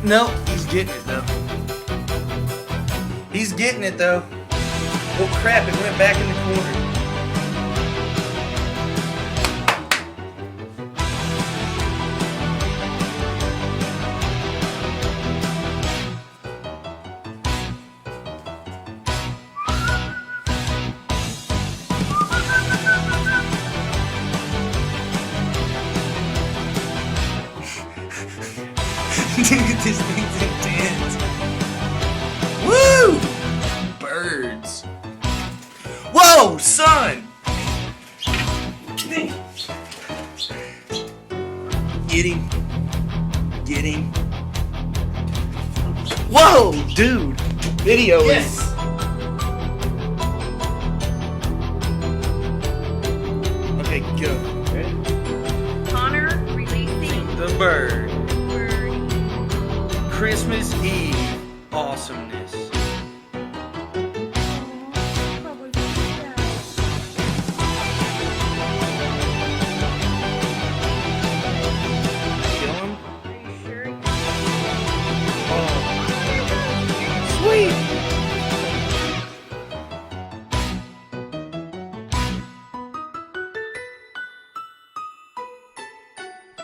No, he's getting it though. He's getting it though. Oh crap, it went back in the corner. Dude, this thing's intense. Woo! Birds. Whoa, son! Get him. Get him. Whoa, dude. Video Yes. is. Okay, go. Ready? Connor releasing The bird. bird. Christmas Eve awesomeness.